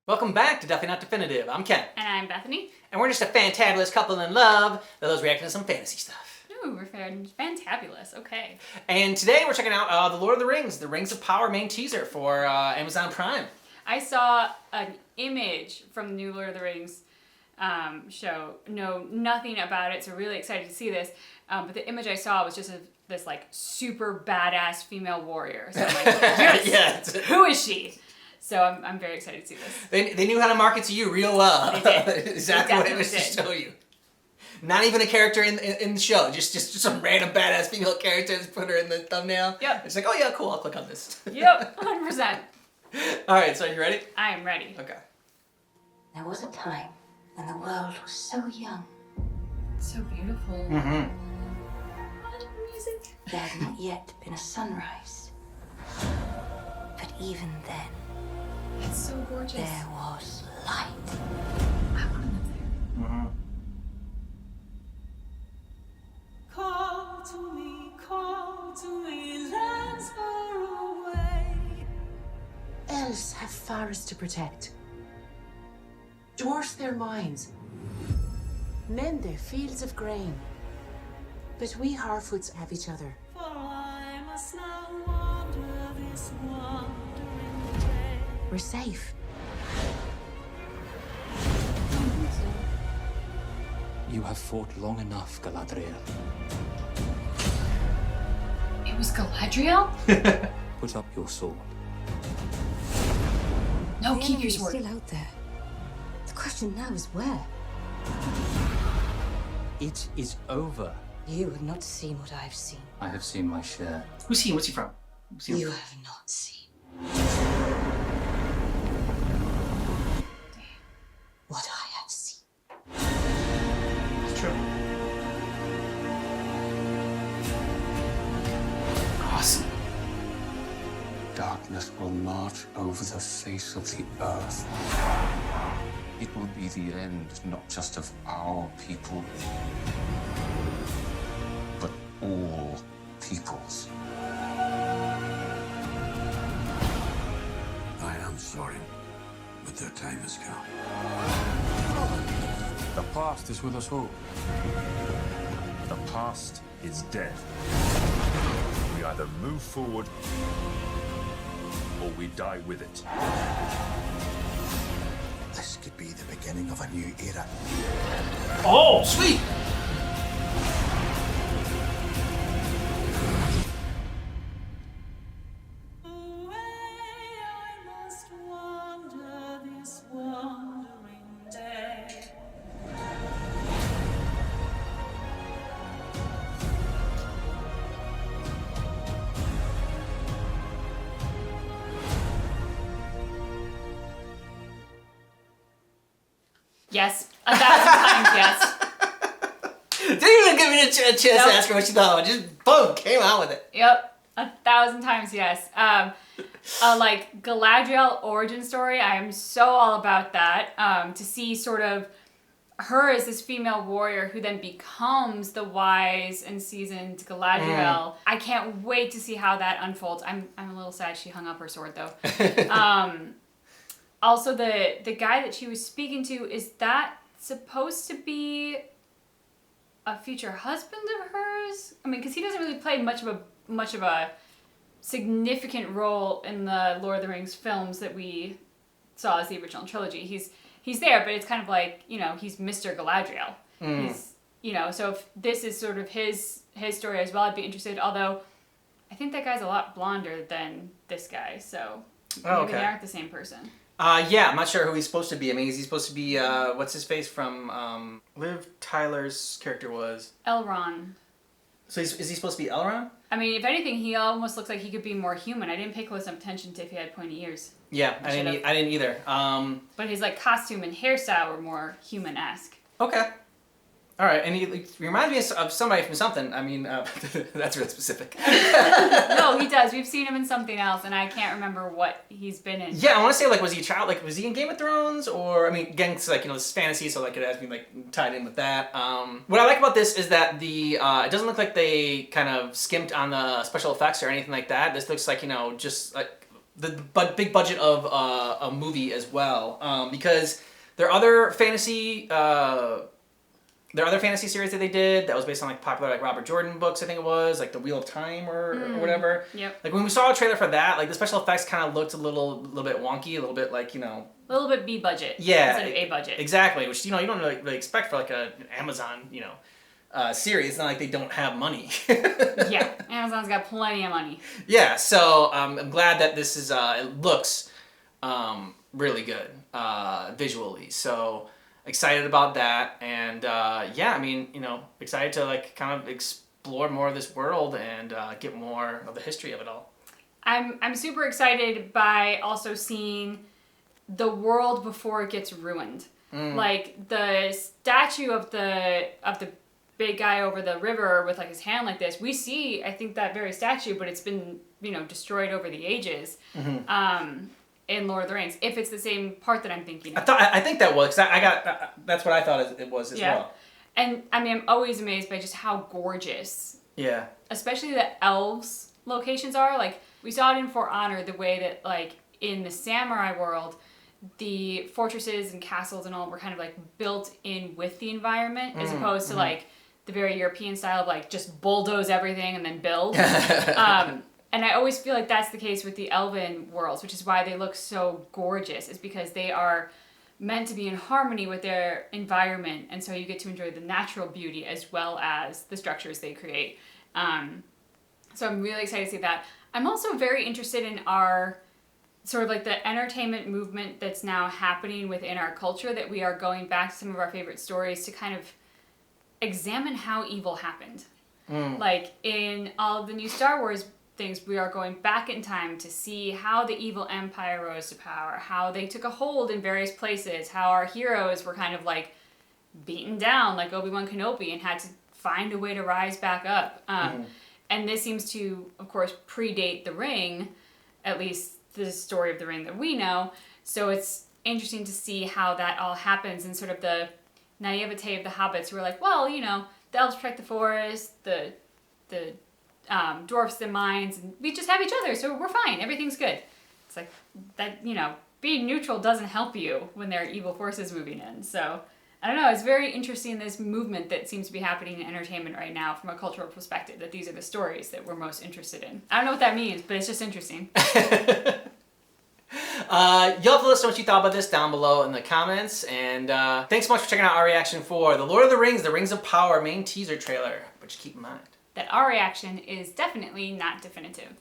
Welcome back to Definitely Not Definitive. I'm Ken. And I'm Bethany. And we're just a fantabulous couple in love that loves reacting to some fantasy stuff. Ooh, we're fantabulous. Okay. And today we're checking out The Lord of the Rings, the Rings of Power main teaser for Amazon Prime. I saw an image from the new Lord of the Rings show. Know nothing about it, so really excited to see this. But the image I saw was just this like super badass female warrior. So I'm like, yes, Yeah. who is she? So I'm very excited to see this. They knew how to market to you real well. They did. Exactly what it was to show you. Not even a character in the show, just some random badass female character. Just put her in the thumbnail. Yep. It's like, oh yeah, cool, I'll click on this. Yep, 100%. Alright, so you ready? I am ready. Okay. There was a time when the world was so young. So beautiful. Mm-hmm. Music. There had not yet been a sunrise. But even then, It's so gorgeous. there was light. I want to live there. Mm-hmm. Call to me, lands far away. Elves have forests to protect. Dwarfs their mines. Men their fields of grain. But we Harfoots have each other. For I must now wander this wandering way. We're safe. You have fought long enough, Galadriel. It was Galadriel? Put up your sword. No, The keep enemy your is sword. still out there. The question now is where? It is over. You have not seen what I've seen. I have seen my share. Who's he? What's he from? Who's he You from? have not seen. What I have seen. It's true. Awesome. Darkness will march over the face of the earth. It will be the end, not just of our people, but all peoples. I am sorry, but their time has come. The past is with us all. The past is dead. We either move forward or we die with it. This could be the beginning of a new era. Oh, sweet! Away I must wander this wandering day. Yes, 1,000 times yes. Didn't even give me a chance to Nope. ask her what she thought. Just boom, came out with it. Yep, 1,000 times yes. Like Galadriel origin story, I am so all about that. To see sort of her as this female warrior who then becomes the wise and seasoned Galadriel. I can't wait to see how that unfolds. I'm a little sad she hung up her sword though. Also, the guy that she was speaking to, is that supposed to be a future husband of hers? I mean, because he doesn't really play much of a significant role in the Lord of the Rings films that we saw as the original trilogy. He's there, but it's kind of like, you know, he's Mr. Galadriel. He's, you know, so if this is sort of his story as well, I'd be interested. Although, I think that guy's a lot blonder than this guy, so maybe they aren't the same person. Yeah, I'm not sure who he's supposed to be. I mean, is he supposed to be, what's his face from, Liv Tyler's character was? Elrond. So is he supposed to be Elrond? I mean, if anything, he almost looks like he could be more human. I didn't pay close enough attention to if he had pointy ears. Yeah, I didn't either. But his like costume and hairstyle were more human-esque. Okay. All right, and he reminds me of somebody from something. I mean, that's really specific. No, he does. We've seen him in something else, and I can't remember what he's been in. Yeah, I want to say, like, was he a child? Like, was he in Game of Thrones? Or, I mean, again, it's like, you know, this is fantasy, so, like, it has to be, like, tied in with that. What I like about this is that it doesn't look like they kind of skimped on the special effects or anything like that. This looks like, you know, just, like, big budget of a movie as well, because there are other fantasy series that they did that was based on like popular like Robert Jordan books, I think it was, like The Wheel of Time or whatever. Yep. Like when we saw a trailer for that, like the special effects kind of looked a little bit wonky, a little bit like, A little bit B budget. Yeah. Instead of A budget. Exactly, which you don't really expect for like an Amazon series. It's not like they don't have money. Yeah, Amazon's got plenty of money. Yeah, so I'm glad that this is it looks really good visually. So excited about that, and excited to like kind of explore more of this world and get more of the history of it all. I'm super excited by also seeing the world before it gets ruined. Like the statue of the big guy over the river with like his hand like this. We see, I think, that very statue, but it's been destroyed over the ages. In Lord of the Rings, if it's the same part that I'm thinking of. I think that was, because I got that's what I thought it was as well. And I mean, I'm always amazed by just how gorgeous, especially the elves locations are. Like we saw it in For Honor, the way that like in the samurai world, the fortresses and castles and all were kind of like built in with the environment, as opposed to like the very European style of like just bulldoze everything and then build. And I always feel like that's the case with the elven worlds, which is why they look so gorgeous, is because they are meant to be in harmony with their environment, and so you get to enjoy the natural beauty as well as the structures they create. So I'm really excited to see that. I'm also very interested in our sort of like the entertainment movement that's now happening within our culture, that we are going back to some of our favorite stories to kind of examine how evil happened. Like in all of the new Star Wars things, we are going back in time to see how the evil empire rose to power, how they took a hold in various places, how our heroes were kind of like beaten down like Obi-Wan Kenobi and had to find a way to rise back up. And this seems to, of course, predate The Ring, at least the story of The Ring that we know. So it's interesting to see how that all happens, and sort of the naivete of the hobbits who are like, well, the elves protect the forest, the dwarfs the mines, and we just have each other, so we're fine, everything's good. It's like that, being neutral doesn't help you when there are evil forces moving in. So I don't know, it's very interesting, this movement that seems to be happening in entertainment right now from a cultural perspective, that these are the stories that we're most interested in. I don't know what that means, but it's just interesting. You'll have to listen to what you thought about this down below in the comments, and thanks so much for checking out our reaction for The Lord of the Rings, The Rings of Power main teaser trailer. But just keep in mind that our reaction is definitely not definitive.